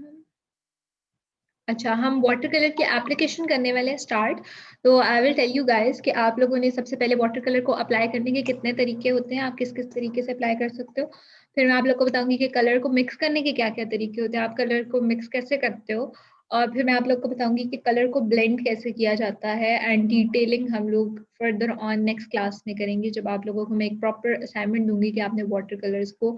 हम? अच्छा, हम वाटर कलर की एप्लीकेशन करने वाले हैं स्टार्ट। तो I will tell you guys कि आप लोगों ने सबसे पहले वाटर कलर को अप्लाई करने के कितने तरीके होते हैं, आप किस किस तरीके से अप्लाई कर सकते हो। फिर मैं आप लोग को बताऊंगी कि कलर को मिक्स करने के क्या क्या तरीके होते हैं, आप कलर को मिक्स कैसे करते हो। और फिर मैं आप लोग को बताऊंगी कि कलर को ब्लेंड कैसे किया जाता है, एंड डिटेलिंग हम लोग फर्दर ऑन नेक्स्ट क्लास में करेंगे, जब आप लोगों को मैं एक प्रॉपर असाइनमेंट दूंगी कि आपने वाटर कलर्स को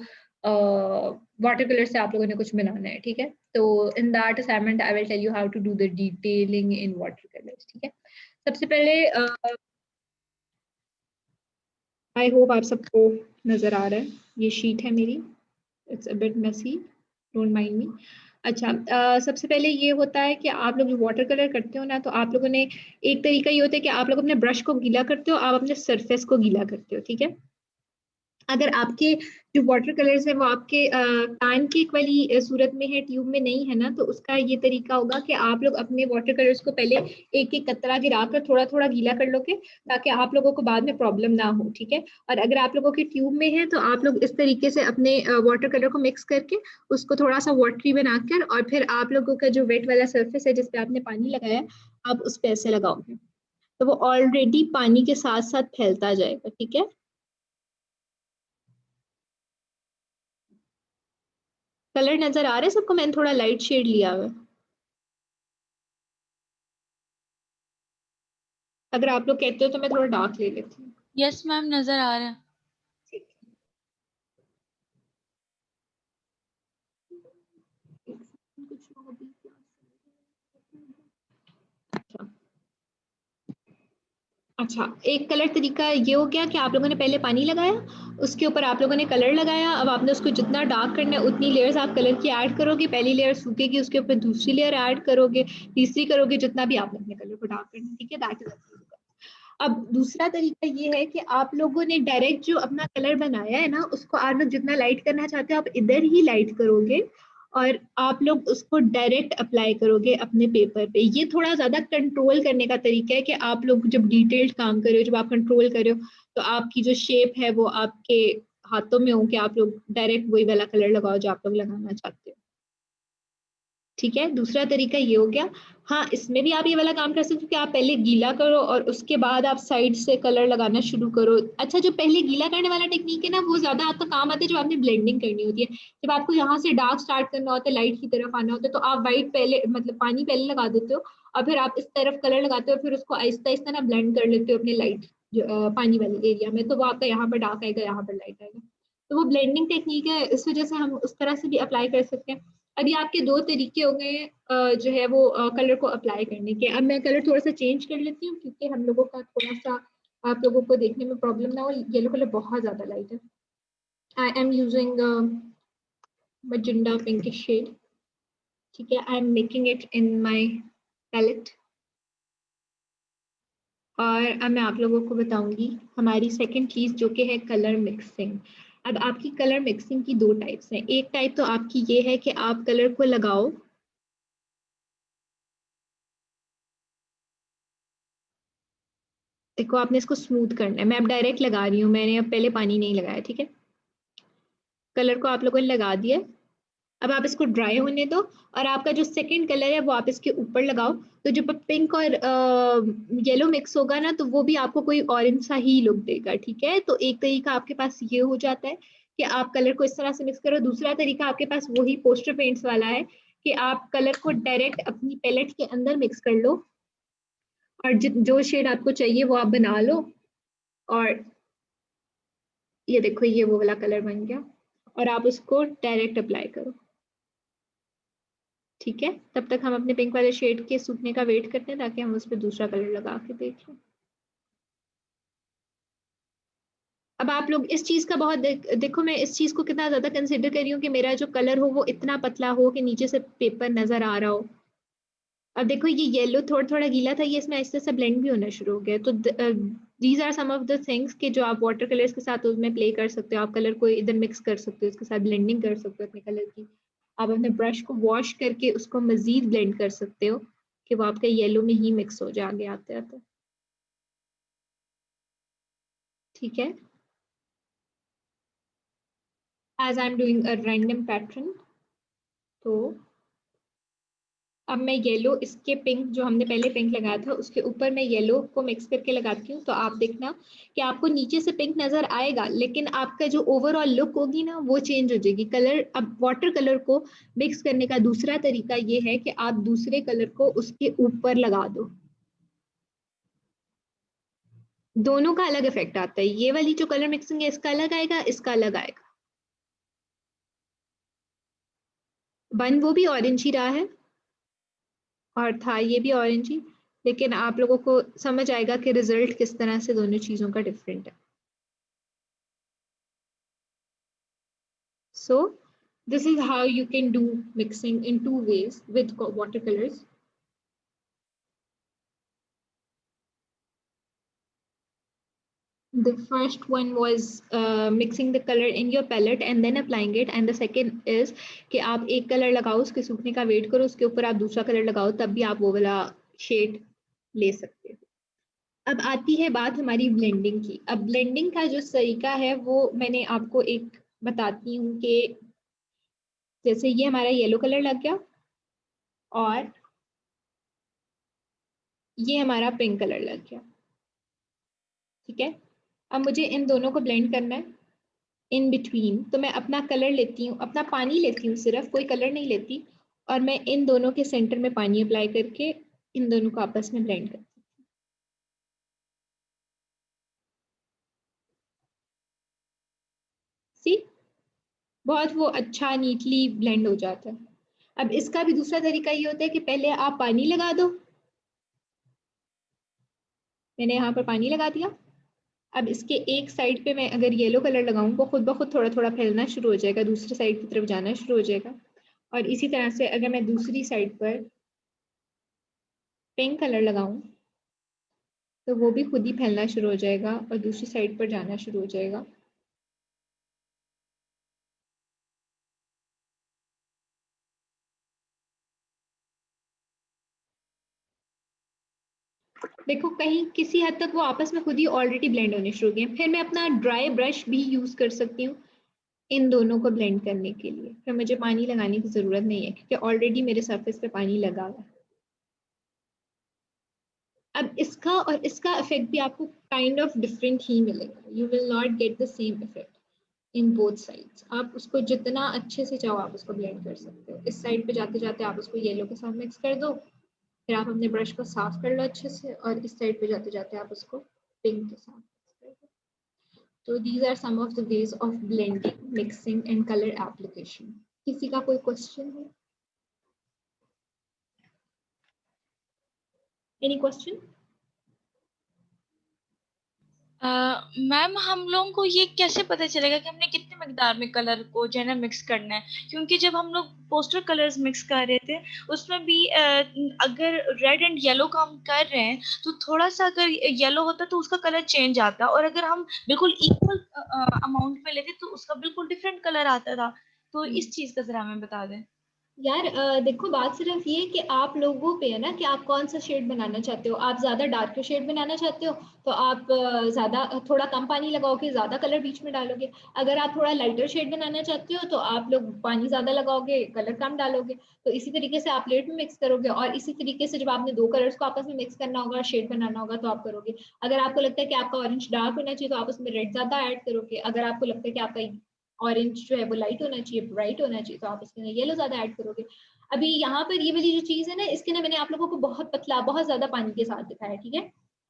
वाटर कलर से आप लोगों ने कुछ बनाना है, ठीक है। तो in that assignment I will tell you how to do the detailing in water colours, ठीक है। सबसे पहले आई होप आप सबको नजर आ रहा है, ये शीट है मेरी, it's a bit messy, don't mind me. अच्छा, सबसे पहले ये होता है कि आप लोग जो वाटर कलर करते हो ना, तो आप लोगों ने एक तरीका ये होता है कि आप लोग अपने ब्रश को गीला करते हो, आप अपने सरफेस को गीला करते हो, ठीक है। अगर आपके जो वाटर कलर्स है वो आपके पैन केक वाली सूरत में है, ट्यूब में नहीं है ना, तो उसका ये तरीका होगा कि आप लोग अपने वाटर कलर्स को पहले एक एक कतरा गिराकर थोड़ा थोड़ा गीला कर लोगे, ताकि आप लोगों को बाद में प्रॉब्लम ना हो, ठीक है। और अगर आप लोगों के ट्यूब में है तो आप लोग इस तरीके से अपने वाटर कलर को मिक्स करके उसको थोड़ा सा वाटरी बनाकर, और फिर आप लोगों का जो वेट वाला सर्फेस है जिसपे आपने पानी लगाया, आप उस पे ऐसे लगाओगे तो वो ऑलरेडी पानी के साथ साथ फैलता जाएगा, ठीक है। कलर नजर आ रहे हैं सबको? मैंने थोड़ा लाइट शेड लिया हुआ है। अगर आप लोग कहते हो तो मैं थोड़ा डार्क ले लेती हूँ। यस मैम, नजर आ रहा है। ठीक है। कुछ लोग अभी अच्छा अच्छा, एक कलर तरीका ये हो गया कि आप लोगों ने पहले पानी लगाया, उसके ऊपर आप लोगों ने कलर लगाया, अब आपने उसको जितना डार्क करना है उतनी लेयर्स आप कलर की ऐड करोगे, पहली लेयर सूखेगी, उसके ऊपर दूसरी लेयर ऐड करोगे, तीसरी करोगे, जितना भी आपने अपने कलर को डार्क करना है, ठीक है। That is. अब दूसरा तरीका ये है कि आप लोगों ने डायरेक्ट जो अपना कलर बनाया है ना, उसको आप लोग जितना लाइट करना चाहते हो आप इधर ही लाइट करोगे, और आप लोग उसको डायरेक्ट अप्लाई करोगे अपने पेपर पे। ये थोड़ा ज्यादा कंट्रोल करने का तरीका है कि आप लोग जब डिटेल्ड काम कर रहे हो, जब आप कंट्रोल कर रहे हो, तो आपकी जो शेप है वो आपके हाथों में हो कि आप लोग डायरेक्ट वही वाला कलर लगाओ जो आप लोग लगाना चाहते हो, ठीक है। दूसरा तरीका ये हो गया। हाँ, इसमें भी आप ये वाला काम कर सकते हो कि आप पहले गीला करो और उसके बाद आप साइड से कलर लगाना शुरू करो। अच्छा, जो पहले गीला करने वाला टेक्निक है ना, वो ज्यादा आपका काम आता है जब आपने ब्लेंडिंग करनी होती है। जब आपको यहाँ से डार्क स्टार्ट करना होता है, लाइट की तरफ आना होता है, तो आप व्हाइट पहले, मतलब पानी पहले लगा देते हो, और फिर आप इस तरफ कलर लगाते हो, फिर उसको आहिस्ता आहिस्ता ना ब्लेंड कर लेते हो अपने लाइट पानी वाले एरिया में, तो वो आपका यहाँ पर डार्क आएगा, यहाँ पर लाइट आएगा। तो वो ब्लेंडिंग टेक्निक है, इस वजह से हम उस तरह से भी अप्लाई कर सकते हैं। अभी आपके दो तरीके हो गए जो है वो कलर को अप्लाई करने के। अब मैं कलर थोड़ा सा चेंज कर लेती हूँ, क्योंकि हम लोगों का थोड़ा सा आप लोगों को देखने में प्रॉब्लम ना हो। येलो कलर बहुत ज्यादा लाइट है। I am using magenta pinkish shade, ठीक है। I am making it in my palette. और अब मैं आप लोगों को बताऊंगी हमारी सेकंड चीज, जो कि है कलर मिक्सिंग। अब आपकी कलर मिक्सिंग की दो टाइप्स हैं। एक टाइप तो आपकी ये है कि आप कलर को लगाओ, देखो आपने इसको स्मूथ करना है। मैं अब डायरेक्ट लगा रही हूँ, मैंने अब पहले पानी नहीं लगाया, ठीक है। कलर को आप लोगों ने लगा दिया, अब आप इसको ड्राई होने दो, और आपका जो सेकंड कलर है वो आप इसके ऊपर लगाओ। तो जो पिंक और येलो मिक्स होगा ना, तो वो भी आपको कोई ऑरेंज सा ही लुक देगा, ठीक है। तो एक तरीका आपके पास ये हो जाता है कि आप कलर को इस तरह से मिक्स करो। दूसरा तरीका आपके पास वही पोस्टर पेंट्स वाला है कि आप कलर को डायरेक्ट अपनी पैलेट के अंदर मिक्स कर लो, और जो शेड आपको चाहिए वो आप बना लो, और ये देखो ये वो वाला कलर बन गया, और आप उसको डायरेक्ट अप्लाई करो, ठीक है। तब तक हम अपने पिंक वाले शेड के सूखने का वेट करते हैं, ताकि हम उस पर दूसरा कलर लगा के देख लें। अब आप लोग इस चीज का बहुत देखो, मैं इस चीज को कितना ज्यादा कंसिडर कर रही हूँ कि मेरा जो कलर हो वो इतना पतला हो कि नीचे से पेपर नजर आ रहा हो। अब देखो ये येलो थोड़ा थोड़ा गीला था, ये इसमें आहिस्ते से ब्लेंड भी होना शुरू हो गया। तो these are some of the things कि जो आप वाटर कलर्स के साथ उसमें प्ले कर सकते हो। आप कलर को इधर मिक्स कर सकते हो, उसके साथ ब्लेंडिंग कर सकते हो अपने कलर की। आप अपने ब्रश को वॉश करके उसको मजीद ब्लेंड कर सकते हो कि वो आपका येलो में ही मिक्स हो जाए आगे आते आते, ठीक है। As I am doing a random pattern, तो अब मैं येलो, इसके पिंक जो हमने पहले पिंक लगाया था उसके ऊपर मैं येलो को मिक्स करके लगाती हूँ, तो आप देखना कि आपको नीचे से पिंक नजर आएगा, लेकिन आपका जो ओवरऑल लुक होगी ना वो चेंज हो जाएगी। कलर, अब वाटर कलर को मिक्स करने का दूसरा तरीका ये है कि आप दूसरे कलर को उसके ऊपर लगा दो, दोनों का अलग इफेक्ट आता है। ये वाली जो कलर मिक्सिंग है इसका अलग आएगा, इसका अलग आएगा। बन वो भी ऑरेंज ही रहा है और था ये भी ऑरेंज ही, लेकिन आप लोगों को समझ आएगा कि रिजल्ट किस तरह से दोनों चीजों का डिफरेंट है। So this is how you can do mixing in two ways with watercolors. The first one was mixing the color in your palette and then applying it, and the second is कि आप एक colour लगाओ, उसके सूखने का wait करो, उसके ऊपर आप दूसरा कलर लगाओ, तब भी आप वो वाला शेड ले सकते हो। अब आती है बात हमारी ब्लेंडिंग की। अब ब्लेंडिंग का जो तरीका है वो मैंने आपको एक बताती हूँ कि जैसे ये हमारा येलो कलर लग गया और ये हमारा पिंक कलर लग गया, ठीक है। अब मुझे इन दोनों को ब्लेंड करना है इन बिटवीन, तो मैं अपना कलर लेती हूँ, अपना पानी लेती हूँ, सिर्फ कोई कलर नहीं लेती, और मैं इन दोनों के सेंटर में पानी अप्लाई करके इन दोनों को आपस में ब्लेंड करती हूँ। सी, बहुत वो अच्छा नीटली ब्लेंड हो जाता है। अब इसका भी दूसरा तरीका ये होता है कि पहले आप पानी लगा दो, मैंने यहाँ पर पानी लगा दिया। अब इसके एक साइड पे मैं अगर येलो कलर लगाऊं वो खुद ब खुद थोड़ा थोड़ा फैलना शुरू हो जाएगा, दूसरी साइड की तरफ जाना शुरू हो जाएगा। और इसी तरह से अगर मैं दूसरी साइड पर पिंक कलर लगाऊं तो वो भी खुद ही फैलना शुरू हो जाएगा और दूसरी साइड पर जाना शुरू हो जाएगा। देखो कहीं किसी हद तक वो आपस में खुद ही ऑलरेडी ब्लेंड होने शुरू हो गए। फिर मैं अपना ड्राई ब्रश भी यूज कर सकती हूँ इन दोनों को ब्लेंड करने के लिए, फिर मुझे पानी लगाने की जरूरत नहीं है क्योंकि ऑलरेडी मेरे सरफेस पे पानी लगा हुआ है। अब इसका और इसका इफेक्ट भी आपको काइंड ऑफ डिफरेंट ही मिलेगा, you will not get the same effect in both sides. आप उसको जितना अच्छे से चाहो आप उसको ब्लेंड कर सकते हो। इस साइड पे जाते जाते आप उसको येलो के साथ मिक्स कर दो, फिर आप अपने ब्रश को साफ कर लो अच्छे से, और इस साइड पे जाते जाते आप उसको पिंक के साथ मिक्स कर दो। तो these are some of the ways of blending, mixing and color application. किसी का कोई क्वेश्चन है? Any question? मैम हम लोगों को ये कैसे पता चलेगा कि हमने कितने मिकदार में कलर को जो है ना मिक्स करना है? क्योंकि जब हम लोग पोस्टर कलर्स मिक्स कर रहे थे उसमें भी अगर रेड एंड येलो का हम कर रहे हैं तो थोड़ा सा अगर येलो होता तो उसका कलर चेंज आता, और अगर हम बिल्कुल इक्वल अमाउंट में लेते तो उसका बिल्कुल डिफरेंट कलर आता था। तो इस चीज का जरा हमें बता दें। यार देखो बात सिर्फ ये कि आप लोगों पे है ना कि आप कौन सा शेड बनाना चाहते हो। आप ज्यादा डार्क शेड बनाना चाहते हो तो आप ज्यादा थोड़ा कम पानी लगाओगे, ज्यादा कलर बीच में डालोगे। अगर आप थोड़ा लाइटर शेड बनाना चाहते हो तो आप लोग पानी ज्यादा लगाओगे, कलर कम डालोगे। तो इसी तरीके से आप प्लेट में मिक्स करोगे, और इसी तरीके से जब आपने दो कलर्स को आपस में मिक्स करना होगा, शेड बनाना होगा, तो आप करोगे। अगर आपको लगता है कि आपका ऑरेंज डार्क होना चाहिए तो आप उसमें रेड ज्यादा ऐड करोगे। अगर आपको लगता है कि आपका ऑरेंज जो है वो लाइट होना चाहिए, ब्राइट होना चाहिए, तो आप इसके अंदर येलो ज्यादा ऐड करोगे। अभी यहाँ पर ये वाली जो चीज है ना, इसके ना मैंने आप लोगों को बहुत पतला, बहुत ज्यादा पानी के साथ दिखाया, ठीक है।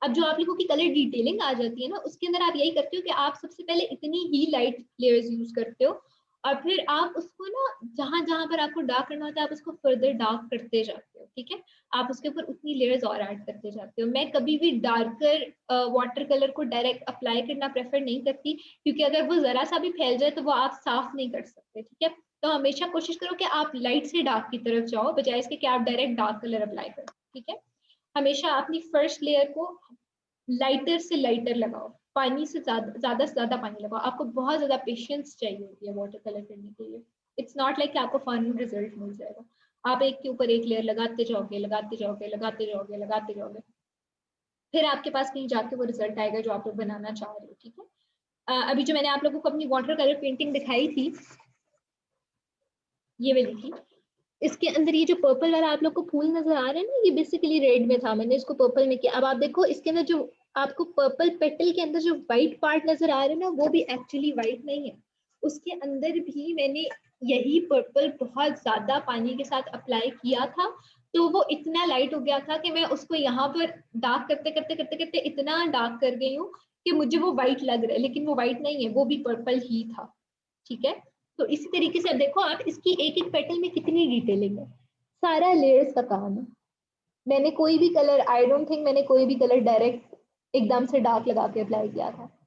अब जो आप लोगों की कलर डिटेलिंग आ जाती है ना, उसके अंदर आप यही करते हो कि आप सबसे पहले इतनी ही लाइट लेयर्स यूज करते हो, और फिर आप उसको ना जहां जहां पर आपको डार्क करना होता है आप उसको फर्दर डार्क करते जाते हो, ठीक है। आप उसके ऊपर उतनी लेयर्स और ऐड करते जाते हो। मैं कभी भी डार्कर वाटर कलर को डायरेक्ट अप्लाई करना प्रेफर नहीं करती, क्योंकि अगर वो जरा सा भी फैल जाए तो वो आप साफ नहीं कर सकते, ठीक है। तो हमेशा कोशिश करो कि आप लाइट से डार्क की तरफ जाओ, बजाय इसके कि आप डायरेक्ट डार्क कलर अप्लाई करो, ठीक है। हमेशा अपनी फर्स्ट लेयर को लाइटर से लाइटर लगाओ, पानी से ज्यादा पानी लगाओ। आपको बहुत ज्यादा पेशेंस चाहिए होती है वाटर कलर करने के लिए। इट्स नॉट लाइक आपको फाइनल रिजल्ट मिल जाएगा। आप एक के ऊपर एक लेयर लगाते जाओगे, लगाते जाओगे, लगाते जाओगे, लगाते जाओगे, फिर आपके पास कहीं जाके वो रिजल्ट आएगा जो आप लोग बनाना चाह रहे हो, ठीक है। अभी जो मैंने आप लोगों को अपनी वाटर कलर पेंटिंग दिखाई थी, ये वाली थी, इसके अंदर ये जो पर्पल वाला आप लोग को फूल नजर आ रहा है ना, ये बेसिकली रेड में था, मैंने इसको पर्पल में किया। अब आप देखो इसके अंदर जो आपको पर्पल पेटल के अंदर जो व्हाइट पार्ट नजर आ रहा है ना, वो भी एक्चुअली व्हाइट नहीं है। उसके अंदर भी मैंने यही पर्पल बहुत ज्यादा पानी के साथ अप्लाई किया था, तो वो इतना लाइट हो गया था कि मैं उसको यहाँ पर डार्क करते करते करते करते इतना डार्क कर गई हूँ कि मुझे वो व्हाइट लग रहा है, लेकिन वो व्हाइट नहीं है, वो भी पर्पल ही था। ठीक है। तो इसी तरीके से अब देखो आप इसकी एक एक पेटल में कितनी डिटेलिंग है, सारा लेयर्स का काम है। मैंने कोई भी कलर, आई डोंट थिंक मैंने कोई भी कलर डायरेक्ट एकदम से डार्क लगा के अप्लाई किया था।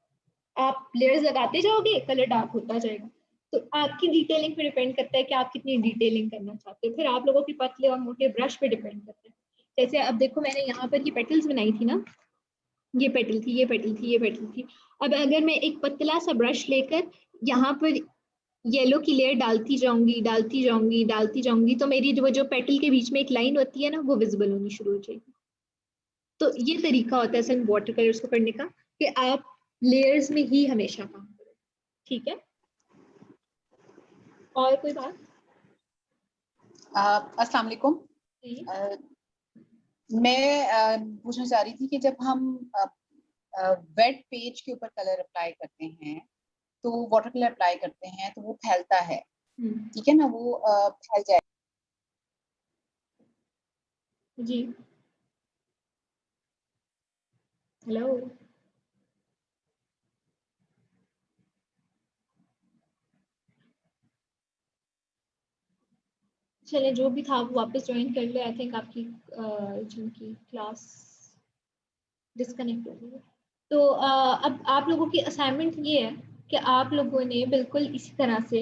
आप लेयर्स लगाते जाओगे, कलर डार्क होता जाएगा। तो आपकी डिटेलिंग पे डिपेंड करता है कि आप कितनी डिटेलिंग करना चाहते हो, फिर आप लोगों के पतले और मोटे ब्रश पे डिपेंड करता है। जैसे अब देखो मैंने यहाँ पर ये पेटल्स बनाई थी ना, ये पेटल थी, ये पेटल थी, ये पेटल थी। अब अगर मैं एक पतला सा ब्रश लेकर यहाँ पर येलो की लेयर डालती जाऊंगी डालती जाऊंगी डालती जाऊंगी, तो मेरी जो जो पेटल के बीच में एक लाइन होती है ना, वो विजिबल होनी शुरू हो जाएगी। तो ये तरीका होता है असल वाटर कलर्स को करने का, कि आप लेयर्स में ही हमेशा काम करो। ठीक है। और कोई बात? अस्सलाम वालेकुम। मैं पूछना चाह रही थी कि जब हम वेट पेज के ऊपर कलर अप्लाई करते हैं, तो वाटर कलर अप्लाई करते हैं तो वो फैलता है, ठीक है ना, वो फैल जाए। जी हेलो। चले जो भी था वो वापस ज्वाइन कर ले, आई थिंक आपकी जिनकी क्लास डिस्कनेक्ट हो गई। तो अब आप लोगों की असाइनमेंट ये है कि आप लोगों ने बिल्कुल इसी तरह से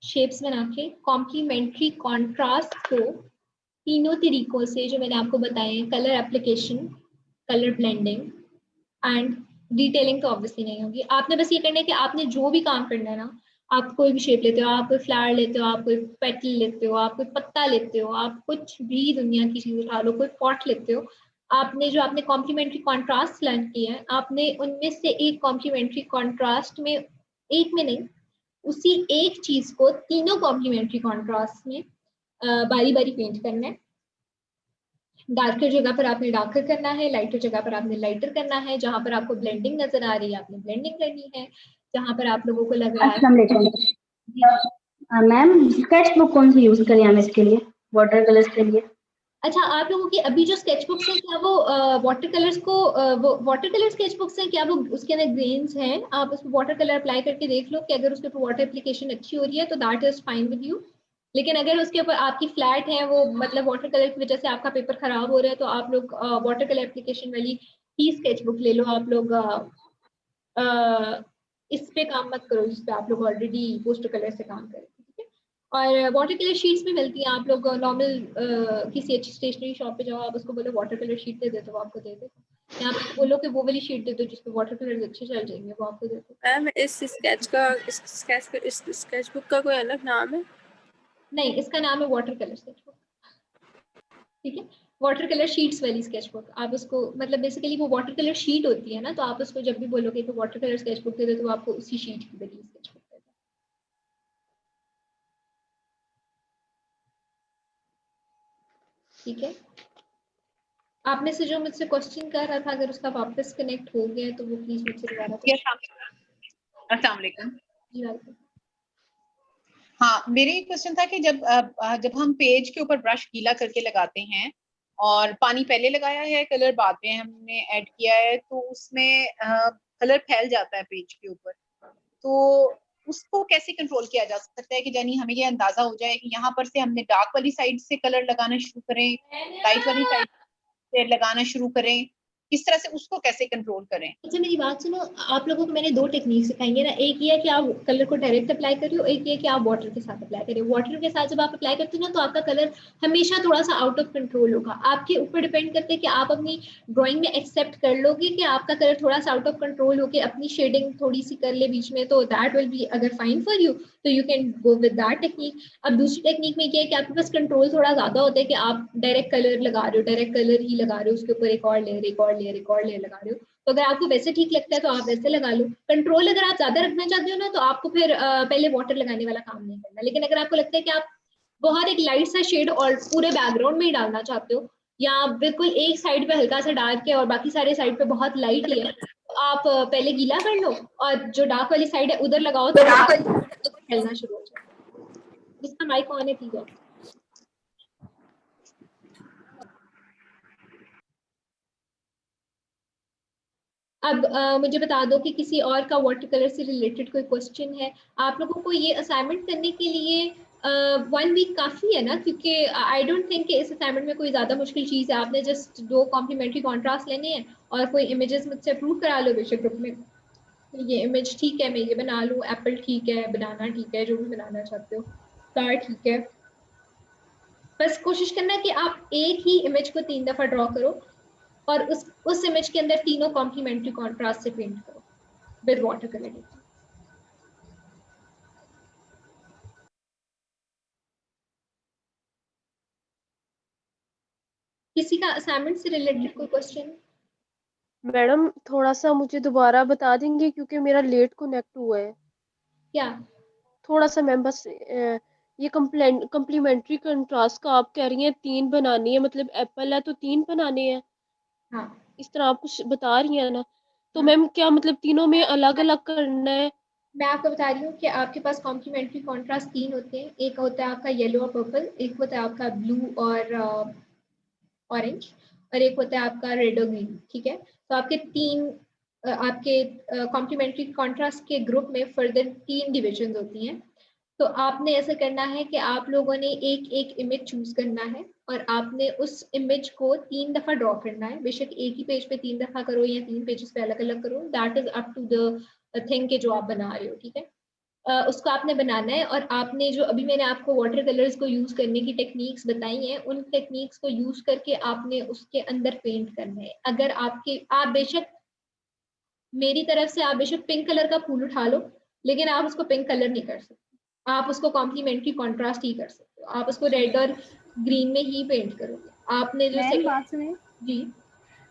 शेप्स बना के कॉम्प्लीमेंट्री कॉन्ट्रास्ट को तीनों तरीकों से जो मैंने आपको बताए, colour application, colour blending and detailing, तो ऑब्वियसली नहीं होगी। आपने बस ये करना है कि आपने जो भी काम करना है ना, आप कोई भी शेप लेते हो, आप कोई फ्लावर लेते हो, आप कोई पेटल लेते हो, आप कोई पत्ता लेते हो, आप कुछ भी दुनिया की चीज उठा लो, कोई पॉट लेते हो, आपने जो आपने कॉम्प्लीमेंट्री कॉन्ट्रास्ट लर्न किया है, आपने उनमें से एक कॉम्प्लीमेंट्री कॉन्ट्रास्ट में, एक में नहीं, उसी एक चीज को तीनों कॉम्प्लीमेंट्री कॉन्ट्रास्ट में बारी बारी पेंट करना है। डार्कर जगह पर आपने डार्कर करना है, लाइटर जगह पर आपने लाइटर करना है, जहां पर आपको ब्लेंडिंग नजर आ रही है आपने ब्लेंडिंग करनी है, जहां पर आप लोगों को लग रहा है। अस्सलाम वालेकुम मैम, स्केच बुक कौन सी यूज करें हम इसके लिए, वाटर कलर्स के लिए? अच्छा, आप लोगों की अभी जो स्केच बुक्स हैं, क्या वो वाटर कलर्स को वो वाटर कलर स्केच बुक्स हैं, क्या वो उसके अंदर ग्रेन्स हैं? आप उसमें वाटर कलर अप्लाई करके देख लो कि अगर उसके ऊपर वाटर एप्लीकेशन अच्छी हो रही है तो that is fine with you. लेकिन अगर उसके ऊपर आपकी फ्लैट है, वो मतलब वाटर कलर की वजह से आपका पेपर खराब हो रहा है, तो आप लोग वाटर कलर एप्लीकेशन वाली ही स्केच बुक ले लो। आप लोग इस पे काम मत करो जिस पे आप लोग ऑलरेडी पोस्टर कलर से काम करें। ठीक है। और वाटर कलर शीट्स भी मिलती हैं, आप लोग नॉर्मल किसी अच्छी स्टेशनरी शॉप पे जाओ, आप उसको बोलो वाटर कलर शीट दे दे तो वो आपको दे दे, या आप बोलो कि वो वाली शीट दे दो जिसपे वाटर कलर अच्छे चल जाएंगे, वो आपको दे दो। मैम इस स्केच बुक का कोई अलग नाम है? नहीं, इसका नाम है वाटर कलर स्केच बुक। ठीक है। वाटर कलर शीट्स वाली स्केच बुक, आप उसको मतलब बेसिकली वो वाटर कलर शीट होती है ना, तो आप उसको जब भी बोलोगे तो वाटर कलर स्केच बुक दे दो, तो आपको उसी शीट की बनी स्केच बुक दे दो। ठीक है। आप में से जो मुझसे क्वेश्चन कर रहा था, अगर उसका वापस कनेक्ट हो गया तो वो प्लीज मुझसे दोबारा अस्सलाम वालेकुम। जी वेलकम। हाँ, मेरे एक क्वेश्चन था कि जब हम पेज के ऊपर ब्रश गीला करके लगाते हैं और पानी पहले लगाया है, कलर बाद में हमने ऐड किया है, तो उसमें कलर फैल जाता है पेज के ऊपर, तो उसको कैसे कंट्रोल किया जा सकता है कि यानी हमें ये अंदाजा हो जाए कि यहाँ पर से हमने डार्क वाली साइड से कलर लगाना शुरू करें, लाइट वाली साइड से लगाना शुरू करें, किस तरह से उसको कैसे कंट्रोल करें? अच्छा मेरी बात सुनो, आप लोगों को मैंने दो टेक्निक सिखाई है ना, एक ये है कि आप कलर को डायरेक्ट अप्लाई करियो, एक ये कि आप वाटर के साथ अप्लाई करियो। वाटर के साथ जब आप अप्लाई करते हो ना, तो आपका कलर हमेशा थोड़ा सा आउट ऑफ कंट्रोल होगा। आपके ऊपर डिपेंड करते हैं कि आप अपनी ड्राइंग में एक्सेप्ट कर लोगे कि आपका कलर थोड़ा सा आउट ऑफ कंट्रोल होके अपनी शेडिंग थोड़ी सी कर ले बीच में, तो दैट विल बी अगर फाइन फॉर यू, तो you can go with that technique. अब दूसरी टेक्निक में ये है कि आपके पास कंट्रोल थोड़ा ज्यादा होता है कि आप डायरेक्ट कलर लगा रहे हो, डायरेक्ट कलर ही लगा रहे हो, उसके ऊपर एक और लेयर एक और लेयर एक और लेयर लगा रहे हो। तो अगर आपको वैसे ठीक लगता है तो आप वैसे लगा लो। कंट्रोल अगर आप ज्यादा रखना चाहते हो ना, तो आपको फिर पहले वाटर लगाने वाला काम नहीं करना। लेकिन अगर आपको लगता है कि आप बहुत एक लाइट सा शेड और पूरे बैकग्राउंड में ही डालना चाहते हो, या बिल्कुल एक साइड पे हल्का सा डार्क है और बाकी सारे साइड पे बहुत लाइट ही है, तो आप पहले गीला कर लो और जो डार्क वाली साइड है उधर लगाओ तो फैलना शुरू हो जाए। जिसका माइक ऑन है ठीक है। अब मुझे बता दो कि किसी और का वाटर कलर से रिलेटेड कोई क्वेश्चन है। आप लोगों को ये असाइनमेंट करने के लिए 1 वीक काफी है ना, क्योंकि आई डोंट थिंक कि इस असाइनमेंट में कोई ज्यादा मुश्किल चीज है। आपने जस्ट 2 कॉम्प्लीमेंट्री कॉन्ट्रास्ट लेने हैं और कोई इमेजेस मुझसे प्रूव करा लो बेशक ग्रुप में। ये इमेज ठीक है, मैं ये बना लूँ, एप्पल ठीक है, बनाना ठीक है, जो भी बनाना चाहते हो, कार ठीक है। बस कोशिश करना कि आप एक ही इमेज को 3 दफा ड्रॉ करो और उस इमेज के अंदर तीनों कॉम्प्लीमेंट्री कॉन्ट्रास्ट से पेंट करो विद वाटर कलर। किसी का असाइनमेंट से रिलेटेड कोई क्वेश्चन? मैडम थोड़ा सा मुझे दोबारा बता देंगे क्योंकि मेरा लेट कनेक्ट हुआ है क्या? थोड़ा सा। मैम बस ये कम्प्लीमेंट्री कंट्रास्ट का आप कह रही हैं 3 बनानी है, मतलब एप्पल है तो 3 बनाने हैं, हाँ इस तरह आप कुछ बता रही हैं ना? तो हाँ, मैम क्या मतलब तीनों में अलग अलग करना है? मैं आपको बता रही हूँ कि आपके पास कॉम्प्लीमेंट्री कॉन्ट्रास्ट 3 होते हैं। एक होता है आपका येलो और पर्पल, एक होता है आपका ब्लू और ऑरेंज, और एक होता है आपका रेड और ग्रीन। ठीक है, तो आपके 3 आपके कॉम्प्लीमेंट्री कॉन्ट्रास्ट के ग्रुप में फर्दर 3 डिविजन होती हैं। तो आपने ऐसा करना है कि आप लोगों ने एक एक इमेज चूज करना है और आपने उस इमेज को 3 दफा ड्रॉ करना है। बेशक एक ही पेज पे 3 दफा करो या 3 पेजेस पे अलग अलग करो, that is up to the thing के जो आप बना रहे हो। ठीक है, उसको आपने बनाना है और आपने जो अभी मैंने आपको वाटर कलर्स को यूज करने की टेक्निक्स बताई हैं, उन टेक्निक्स को यूज करके आपने उसके अंदर पेंट करना है। अगर आप बेशक मेरी तरफ से आप बेशक पिंक कलर का फूल उठा लो, लेकिन आप उसको पिंक कलर नहीं कर सकते। आप उसको कॉम्प्लीमेंट्री कॉन्ट्रास्ट ही कर सकते हो, आप उसको रेड और ग्रीन में ही पेंट करोगे। आपने जो मैम बात सुने, जी,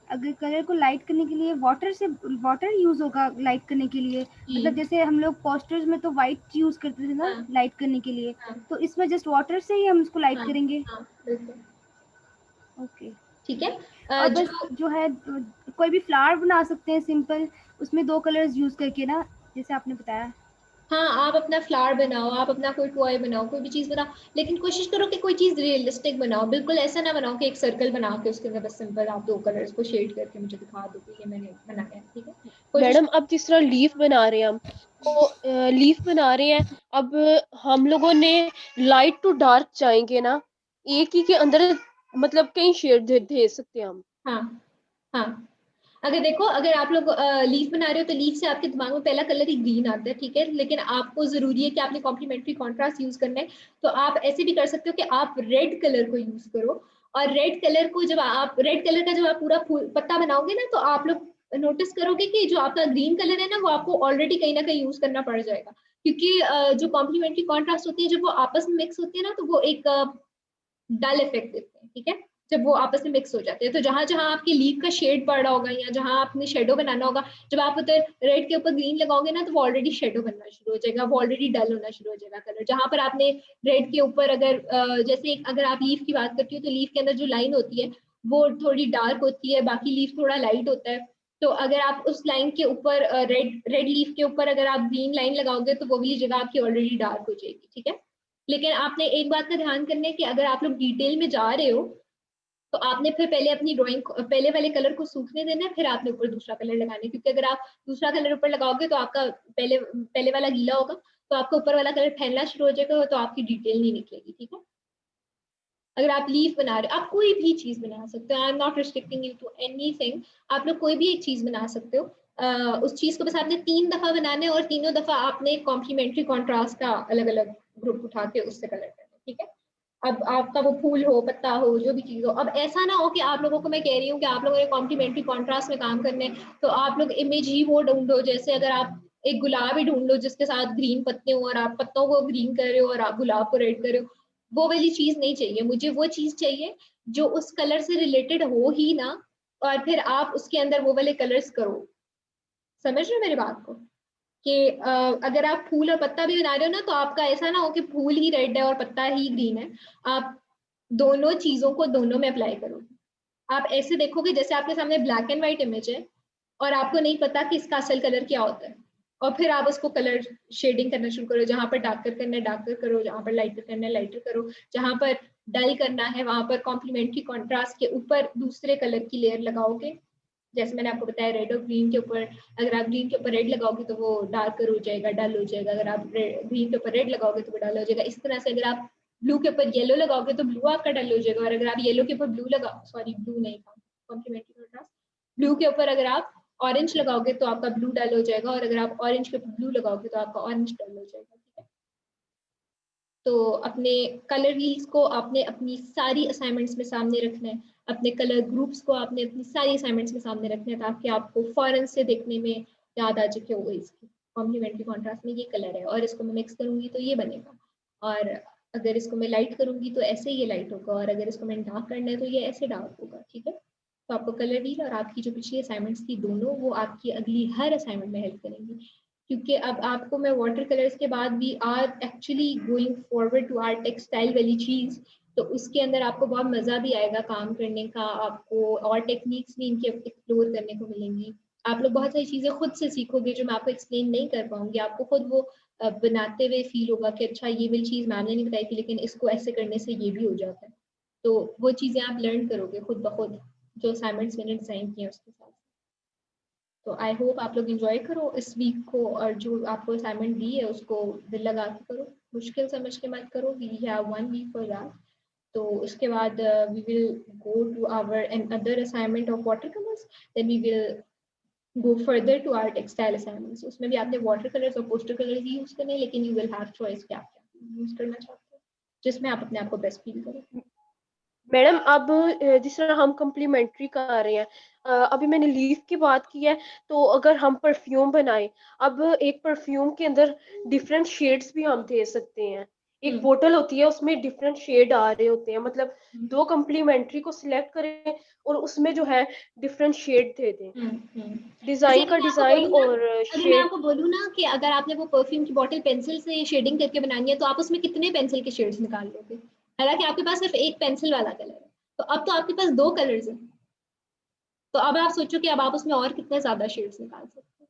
अगर कलर को लाइट करने के लिए वाटर यूज होगा लाइट करने के लिए, जी, मतलब जैसे हम लोग पोस्टर्स में तो वाइट यूज करते थे ना हाँ लाइट करने के लिए, हाँ तो इसमें जस्ट वाटर से ही हम इसको लाइट हाँ करेंगे? हाँ बिल्कुल ओके। ठीक है। और बस जो जो है कोई भी फ्लावर बना सकते हैं सिंपल, उसमें 2 कलर्स यूज करके ना, जैसे आपने बताया। हाँ, आप अपना फ्लावर बनाओ, आप अपना कोई टॉय बनाओ, कोई भी चीज बनाओ, लेकिन कोशिश करो कि कोई चीज रियलिस्टिक बनाओ। बिल्कुल ऐसा ना बनाओ कि एक सर्कल बना के उसके अंदर बस सिंपल आप 2 कलर्स को शेड करके मुझे दिखा दो कि ये मैंने बनाया है। ठीक है, कोशिश। मैडम अब जिस तरह लीफ बना रहे हैं हम, तो लीफ बना रहे हैं, अब हम लोगों ने लाइट टू डार्क जाएंगे ना, एक ही के अंदर मतलब कई शेड दे सकते हैं हम? हाँ हाँ, अगर देखो, अगर आप लोग लीफ बना रहे हो तो लीफ से आपके दिमाग में पहला कलर ही ग्रीन आता है। ठीक है, लेकिन आपको जरूरी है कि आपने कॉम्प्लीमेंट्री कॉन्ट्रास्ट यूज करना है, तो आप ऐसे भी कर सकते हो कि आप रेड कलर को यूज करो। और रेड कलर को जब आप रेड कलर का जब आप पूरा पत्ता बनाओगे ना, तो आप लोग नोटिस करोगे कि जो आपका ग्रीन कलर है ना, वो आपको ऑलरेडी कहीं ना कहीं यूज करना पड़ जाएगा, क्योंकि जो कॉम्प्लीमेंट्री कॉन्ट्रास्ट होती है जब वो आपस में मिक्स होती है ना, तो वो एक डल इफेक्ट देते हैं। ठीक है, जब वो आपस में मिक्स हो जाते हैं, तो जहां जहां आपकी लीफ का शेड पड़ रहा होगा या जहां आपने शेडो बनाना होगा, जब आप उधर रेड के ऊपर ग्रीन लगाओगे ना, तो वो ऑलरेडी शेडो बनना शुरू हो जाएगा, वो ऑलरेडी डल होना शुरू हो जाएगा कलर। जहां पर आपने रेड के ऊपर अगर जैसे अगर आप लीफ की बात करती हो, तो लीफ के अंदर जो लाइन होती है वो थोड़ी डार्क होती है, बाकी लीफ थोड़ा लाइट होता है। तो अगर आप उस लाइन के ऊपर रेड रेड लीफ के ऊपर अगर आप ग्रीन लाइन लगाओगे, तो वो वाली जगह आपकी ऑलरेडी डार्क हो जाएगी। ठीक है, लेकिन आपने एक बात का ध्यान करना है कि अगर आप लोग डिटेल में जा रहे हो, तो आपने फिर पहले अपनी ड्राइंग पहले वाले कलर को सूखने देना है, फिर आपने ऊपर दूसरा कलर लगाना है, क्योंकि अगर आप दूसरा कलर ऊपर लगाओगे तो आपका पहले पहले वाला गीला होगा, तो आपका ऊपर वाला कलर फैलना शुरू हो जाएगा, तो आपकी डिटेल नहीं निकलेगी। ठीक है, अगर आप लीफ बना रहे हो, आप कोई भी चीज बना सकते हो, I am not restricting you to anything, आप लोग कोई भी एक चीज बना सकते हो। उस चीज को बस आपने 3 दफा बनाना है और तीनों दफा आपने कॉम्प्लीमेंट्री कॉन्ट्रास्ट का अलग अलग ग्रुप उठा के उससे कलर करना है। ठीक है, अब आपका वो फूल हो, पत्ता हो, जो भी चीज हो, अब ऐसा ना हो कि आप लोगों को मैं कह रही हूँ कि आप लोगों ने कॉम्प्लीमेंट्री कॉन्ट्रास्ट में काम करने, तो आप लोग इमेज ही वो ढूंढो। जैसे अगर आप एक गुलाब ही ढूंढ लो जिसके साथ ग्रीन पत्ते हो और आप पत्तों को ग्रीन कर रहे हो और आप गुलाब को रेड कर रहे हो, वो वाली चीज नहीं चाहिए मुझे। वो चीज चाहिए जो उस कलर से रिलेटेड हो ही ना, और फिर आप उसके अंदर वो वाले कलर्स करो। समझ रहे हो मेरी बात को? कि अगर आप फूल और पत्ता भी बना रहे हो ना, तो आपका ऐसा ना हो कि फूल ही रेड है और पत्ता ही ग्रीन है। आप दोनों चीजों को दोनों में अप्लाई करोगे। आप ऐसे देखोगे जैसे आपके सामने ब्लैक एंड व्हाइट इमेज है और आपको नहीं पता कि इसका असल कलर क्या होता है, और फिर आप उसको कलर शेडिंग करना शुरू करो। जहां पर डार्कर करना है डार्कर करो, जहां पर लाइटर करना है लाइटर करो, जहां पर डल करना है वहां पर कॉम्प्लीमेंट्री कॉन्ट्रास्ट के ऊपर दूसरे कलर की लेयर लगाओगे। जैसे मैंने आपको बताया रेड और ग्रीन के ऊपर, अगर आप ग्रीन के ऊपर रेड लगाओगे तो वो डार्कर हो जाएगा, डल हो जाएगा। अगर आप ग्रीन के ऊपर रेड लगाओगे तो वो डल हो जाएगा। इस तरह से अगर आप ब्लू के ऊपर येलो लगाओगे तो ब्लू आपका डल हो जाएगा, और अगर आप येलो के ऊपर ब्लू लगाओ, सॉरी ब्लू नहीं था, कॉम्प्लीमेंट्री कॉन्ट्रास्ट, ब्लू के ऊपर अगर आप ऑरेंज लगाओगे तो आपका ब्लू डल हो जाएगा, और अगर आप ऑरेंज के ऊपर ब्लू लगाओगे तो आपका ऑरेंज डल हो जाएगा। ठीक है, तो अपने कलर व्हील्स को आपने अपनी सारी असाइनमेंट्स में सामने रखना है, अपने कलर ग्रुप्स को आपने अपनी सारी असाइनमेंट्स में सामने रखना है, ताकि आपको फौरन से देखने में याद आ जाए कि वो इसकी कॉम्प्लीमेंट्री कॉन्ट्रास्ट में ये कलर है, और इसको मैं मिक्स करूंगी तो ये बनेगा, और अगर इसको मैं लाइट करूंगी तो ऐसे ये लाइट होगा, और अगर इसको मैंने डार्क करना है तो ये ऐसे डार्क होगा। ठीक है, तो आपको कलर व्हील और आपकी जो पिछली असाइनमेंट्स थी दोनों, वो आपकी अगली हर असाइनमेंट में हेल्प करेंगी। क्योंकि अब आपको मैं वाटर कलर्स के बाद भी are actually going forward to our textile वाली चीज, तो उसके अंदर आपको बहुत मजा भी आएगा काम करने का, आपको और टेक्निक्स भी इनके एक्सप्लोर करने को मिलेंगी। आप लोग बहुत सारी चीजें खुद से सीखोगे जो मैं आपको एक्सप्लेन नहीं कर पाऊंगी, आपको खुद वो बनाते हुए फील होगा कि अच्छा ये वाली चीज मैम ने नहीं बताई थी, लेकिन इसको ऐसे करने से ये भी हो जाता है। तो वो चीजें आप लर्न करोगे खुद ब खुद, जो असाइनमेंट्स मैंने डिजाइन किए उसके साथ। तो आई होप आप लोग इंजॉय करो इस वीक को, और जो आपको असाइनमेंट दी है उसको दिल लगा के करो, मुश्किल समझ के मत करो। We have 1 week for that. तो उसके बाद we will go to our and other assignment of water colours, then we will go further to our textile assignments. उसमें भी आपने वाटर कलर्स और पोस्टर कलर्स ही यूज करने हैं, लेकिन यू विल हैव चॉइस क्या क्या यूज करना चाहते हो, जिसमें आप अपने आप को बेस्ट फील करो। मैडम अब जिस तरह हम कम्प्लीमेंट्री कर रहे हैं, अभी मैंने लीफ की बात की है, तो अगर हम परफ्यूम बनाए, अब एक परफ्यूम के अंदर डिफरेंट शेड्स भी हम दे सकते हैं। एक बोतल होती है उसमें डिफरेंट शेड आ रहे होते हैं, मतलब दो कम्प्लीमेंट्री को सिलेक्ट करें और उसमें जो है डिफरेंट शेड दे दें, डिजाइन का डिजाइन और अगर मैं शेड। आपको बोलूँ ना कि अगर आपने वो परफ्यूम की बॉटल पेंसिल से शेडिंग करके बनानी है, तो आप उसमें कितने पेंसिल के शेड्स निकाल लोगे? हालांकि आपके पास सिर्फ एक पेंसिल वाला कलर है, तो अब तो आपके पास 2 कलर्स हैं। तो अब आप सोचो कि अब आप उसमें और कितने ज्यादा शेड्स निकाल सकते हो।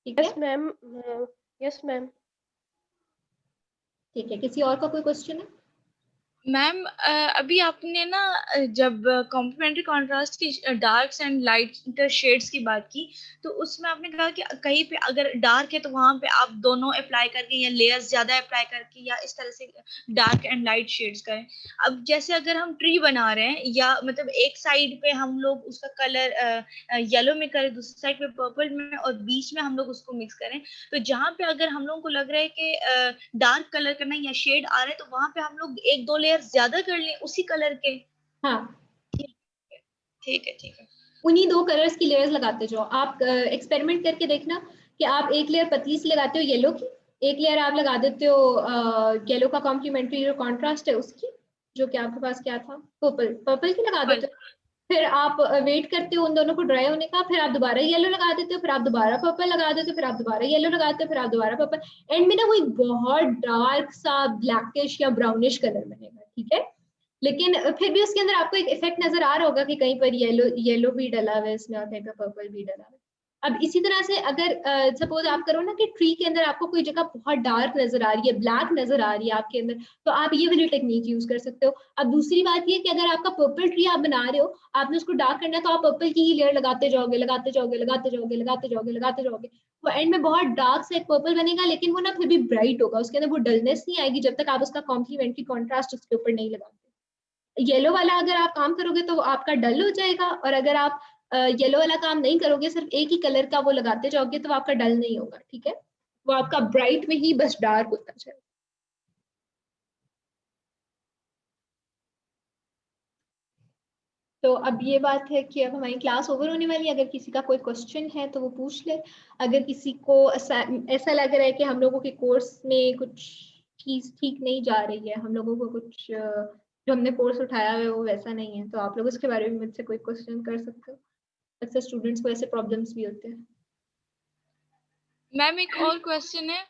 ठीक है, यस मैम, यस मैम। ठीक है, किसी और का कोई क्वेश्चन है? मैम अभी आपने ना जब कॉम्प्लीमेंट्री कॉन्ट्रास्ट की डार्क्स एंड लाइट शेड्स की बात की, तो उसमें आपने कहा कि कहीं पे अगर डार्क है तो वहां पे आप दोनों अप्लाई करके या लेयर्स ज्यादा अप्लाई करके या इस तरह से डार्क एंड लाइट शेड्स करें। अब जैसे अगर हम ट्री बना रहे हैं, या मतलब एक साइड पे हम लोग उसका कलर येलो में करें, दूसरी साइड पे पर्पल में, और बीच में हम लोग उसको मिक्स करें, तो जहां पे अगर हम लोगों को लग रहा है कि डार्क कलर करना या शेड आ रहा है, तो वहां पे हम लोग 1-2 लेयर ज्यादा कर लें उसी कलर के। हाँ, ठीक है ठीक है। उन्हीं 2 कलर्स की लेयर्स लगाते जाओ। आप एक्सपेरिमेंट करके देखना कि आप एक लेयर पतली सी लगाते हो येलो की, एक लेयर आप लगा देते हो येलो का कॉम्प्लीमेंट्री जो कॉन्ट्रास्ट है उसकी, जो कि आपके पास क्या था, पर्पल, पर्पल की लगा देते हो। फिर आप वेट करते हो उन दोनों को ड्राई होने का, फिर आप दोबारा येलो लगा देते हो, फिर आप दोबारा पर्पल लगा देते हो, फिर आप दोबारा येलो लगाते हो, फिर आप दोबारा पर्पल। एंड में ना वो एक बहुत डार्क सा ब्लैकिश या ब्राउनिश कलर बनेगा। ठीक है, लेकिन फिर भी उसके अंदर आपको एक इफेक्ट नजर आ रहा होगा कि कहीं पर येलो भी डला हुआ है इसमें और कहीं पर पर्पल भी डला हुआ है। अब इसी तरह से अगर सपोज आप करो ना कि ट्री के अंदर आपको कोई जगह बहुत डार्क नजर आ रही है, ब्लैक नजर आ रही है आपके अंदर, तो आप ये वाली टेक्निक यूज कर सकते हो। अब दूसरी बात ये कि अगर आपका पर्पल ट्री आप बना रहे हो, आपने उसको डार्क करना है, तो आप पर्पल की ही लेयर लगाते जाओगे लगाते जाओगे लगाते जाओगे लगाते जाओगे लगाते जाओगे, वो एंड में बहुत डार्क सा एक पर्पल बनेगा, लेकिन वो ना फिर भी ब्राइट होगा, उसके अंदर वो डलनेस नहीं आएगी जब तक आप उसका कॉम्प्लीमेंट्री कॉन्ट्रास्ट उसके ऊपर नहीं लगाते। येलो वाला अगर आप काम करोगे तो आपका डल हो जाएगा, और अगर आप येलो वाला काम नहीं करोगे, सिर्फ एक ही कलर का वो लगाते जाओगे, तो आपका डल नहीं होगा। ठीक है, वो आपका ब्राइट में ही बस डार्क होता जाएगा। तो अब ये बात है कि अब हमारी क्लास ओवर होने वाली है। अगर किसी का कोई क्वेश्चन है तो वो पूछ ले। अगर किसी को ऐसा लग रहा है कि हम लोगों के कोर्स में कुछ चीज ठीक नहीं जा रही है, हम लोगों को कुछ जो हमने कोर्स उठाया है वो वैसा नहीं है, तो आप लोग उसके बारे में मुझसे कोई क्वेश्चन कर सकते हो। अक्सर स्टूडेंट्स को ऐसे प्रॉब्लम्स भी होते हैं। मैम एक और क्वेश्चन है,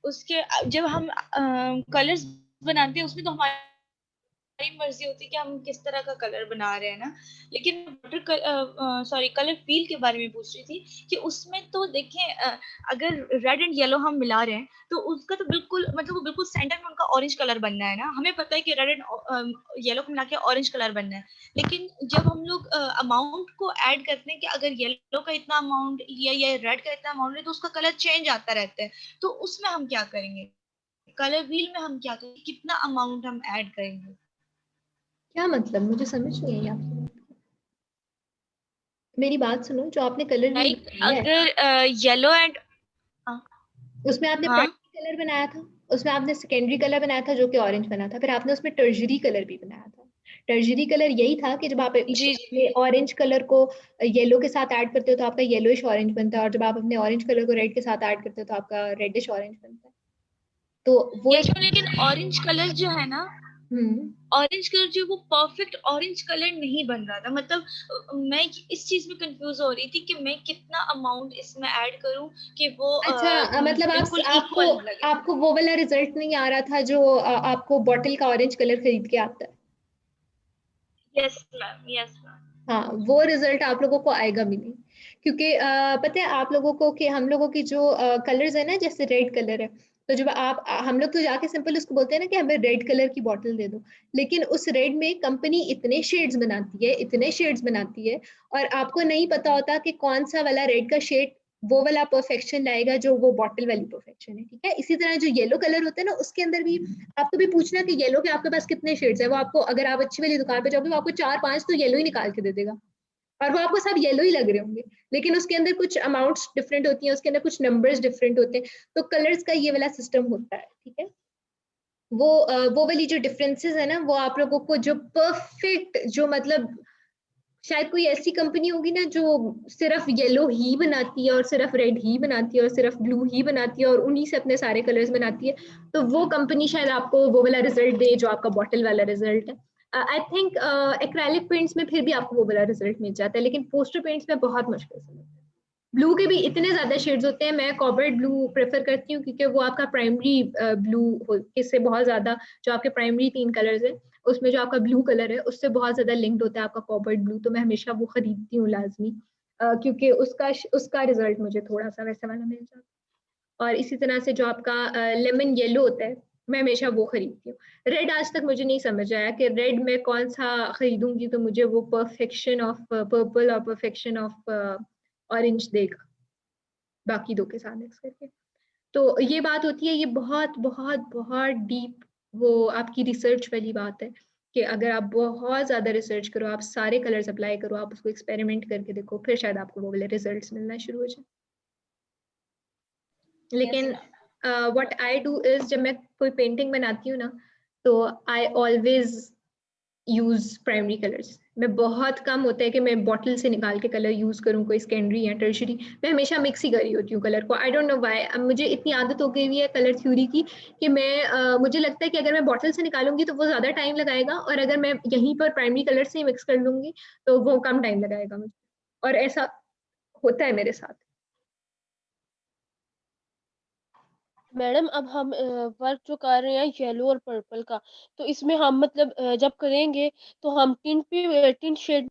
उसके जब हम कलर्स बनाते हैं उसमें तो हमारी मर्जी होती है कि हम किस तरह का कलर बना रहे हैं ना, लेकिन वाटर कलर फील के बारे में पूछ रही थी कि उसमें तो देखें अगर रेड एंड येलो हम मिला रहे हैं तो उसका तो बिल्कुल मतलब वो बिल्कुल सेंटर में उनका ऑरेंज कलर बनना है ना, हमें पता है कि रेड एंड येलो को मिला के ऑरेंज कलर बनना है, लेकिन जब हम लोग अमाउंट को ऐड करते हैं कि अगर येलो का इतना अमाउंट या रेड का इतना अमाउंट है तो उसका कलर चेंज आता रहता है, तो उसमें हम क्या करेंगे, कलर व्हील में हम क्या करेंगे, कितना अमाउंट हम ऐड करेंगे? क्या मतलब, मुझे समझ नहीं आई आपकी बात। मेरी बात सुनो, जो आपने कलर व्हील लाइक बनाई है अगर येलो एंड उसमें आपने हाँ प्राइमरी कलर बनाया था, उसमें आपने सेकेंडरी कलर बनाया था जो कि ऑरेंज बना था, फिर आपने उसमें टर्जरी कलर भी बनाया था। टर्जरी कलर यही था कि जब आप जी अपने ऑरेंज कलर को येलो के साथ ऐड करते हो तो आपका येलोइश ऑरेंज बनता है, और जब आप अपने ऑरेंज कलर को रेड के साथ ऐड करते हो तो आपका रेडिश ऑरेंज बनता है। तो वो यस एक लेकिन ऑरेंज कलर जो है ना, हम्म ऑरेंज कलर जो वो परफेक्ट ऑरेंज कलर नहीं बन रहा था, मतलब मैं इस चीज में कंफ्यूज हो रही थी कि मैं कितना अमाउंट इसमें ऐड करूं कि वो अच्छा, मतलब आप बिल्कुल आपको इक्वल लगे। आपको वो वाला रिजल्ट नहीं आ रहा था जो आपको बॉटल का ऑरेंज कलर खरीद के आता है। Yes ma'am, yes ma'am. हाँ, वो रिजल्ट आप लोगों को आएगा भी नहीं, क्योंकि पता है आप लोगों को कि हम लोगों की जो कलर्स है ना, जैसे रेड कलर है, तो जब आप हम लोग तो जाके सिंपल उसको बोलते हैं ना कि हमें रेड कलर की बॉटल दे दो, लेकिन उस रेड में कंपनी इतने शेड्स बनाती है, इतने शेड्स बनाती है, और आपको नहीं पता होता कि कौन सा वाला रेड का शेड वो वाला परफेक्शन लाएगा जो वो बॉटल वाली परफेक्शन है। ठीक है, इसी तरह जो येलो कलर होता है ना, उसके अंदर भी आपको भी पूछना कि येलो के आपके पास कितने शेड्स है, वो आपको अगर आप अच्छी वाली दुकान पे जाओगे वो आपको 4-5 तो येलो ही निकाल के दे देगा, और वो आपको सब येलो ही लग रहे होंगे, लेकिन उसके अंदर कुछ अमाउंट्स डिफरेंट होती हैं, उसके अंदर कुछ नंबर्स डिफरेंट होते हैं। तो कलर्स का ये वाला सिस्टम होता है। ठीक है, वो वाली जो डिफरेंसेस है ना, वो आप लोगों को जो परफेक्ट, जो मतलब शायद कोई ऐसी कंपनी होगी ना जो सिर्फ येलो ही बनाती है और सिर्फ रेड ही बनाती है और सिर्फ ब्लू ही बनाती है और उन्हीं से अपने सारे कलर्स बनाती है, तो वो कंपनी शायद आपको वो वाला रिजल्ट दे जो आपका बॉटल वाला रिजल्ट है। आई थिंक एक्रेलिक पेंट्स में फिर भी आपको वो वाला रिजल्ट मिल जाता है, लेकिन पोस्टर पेंट्स में बहुत मुश्किल से मिलता है। ब्लू के भी इतने ज्यादा शेड्स होते हैं, मैं कॉबर्ट ब्लू प्रेफर करती हूँ क्योंकि वो आपका प्राइमरी ब्लू इससे बहुत ज्यादा, जो आपके प्राइमरी 3 कलर्स है उसमें जो आपका ब्लू कलर है उससे बहुत ज्यादा लिंक्ड होता है आपका कॉबर्ट ब्लू, तो मैं हमेशा वो खरीदती हूँ लाजमी, क्योंकि उसका रिजल्ट मुझे थोड़ा सा वैसा वाला मिल जाता है। और इसी तरह से जो आपका लेमन येलो होता है, मैं हमेशा वो खरीदती हूँ। रेड आज तक मुझे नहीं समझ आया कि रेड में कौन सा खरीदूंगी तो मुझे वो परफेक्शन ऑफ पर्पल और परफेक्शन ऑफ ऑरेंज देगा बाकी दो के साथ मिक्स करके। तो ये बात होती है, ये बहुत बहुत बहुत डीप वो आपकी रिसर्च वाली बात है कि अगर आप बहुत ज्यादा रिसर्च करो, आप सारे कलर्स अप्लाई करो, आप उसको एक्सपेरिमेंट करके देखो, फिर शायद आपको वो वाले रिजल्ट्स मिलना शुरू हो जाए। यस लेकिन ma'am. What I do is, जब मैं कोई पेंटिंग बनाती हूँ ना, तो I always use primary colours. मैं बहुत कम होता है कि मैं बॉटल से निकाल के कलर यूज करूँ, कोई सेकेंडरी या टर्शरी, मैं हमेशा मिक्स ही कर रही होती हूँ कलर को। आई डोंट नो व्हाई, अब मुझे इतनी आदत हो गई हुई है कलर थ्योरी की कि मैं मुझे लगता है कि अगर मैं बॉटल से निकालूंगी तो वो ज्यादा टाइम लगाएगा, और अगर मैं यहीं पर प्राइमरी कलर से ही मिक्स कर लूंगी तो वो कम टाइम लगाएगा मुझे, और ऐसा होता है मेरे साथ। मैडम अब हम वर्क जो कर रहे हैं येलो और पर्पल का, तो इसमें हम मतलब जब करेंगे तो हम टिंट पे टिंट शेड